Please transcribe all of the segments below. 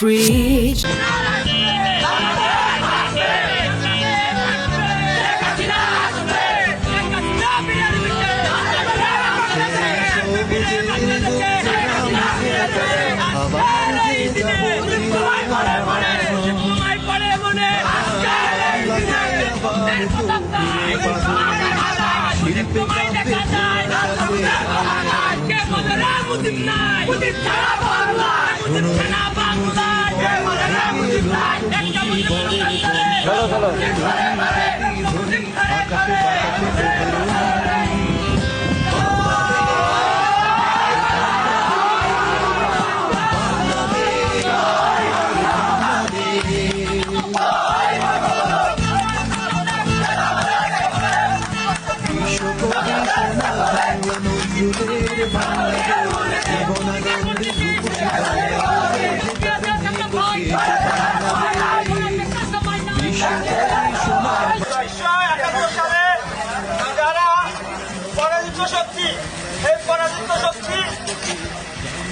Fridge.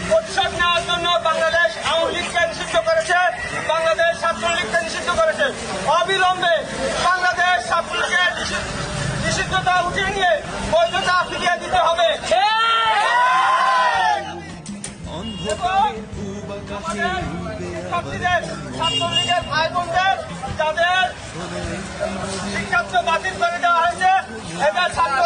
প্রতিশোধ নেওয়ার জন্য বাংলাদেশ আওয়ামী লীগকে নিষিদ্ধ করেছে, বাংলাদেশ ছাত্রলীগকে নিষিদ্ধ করেছে। অবিলম্বে বাংলাদেশ ছাত্রলীগের নিষিদ্ধতা উঠিয়ে নিয়ে বৈধতা ফিরিয়ে দিতে হবে। ছাত্রলীগের ভাই বোনদের যাদের শিক্ষার্থী বাতিল করে দেওয়া হয়েছে, এদের ছাত্র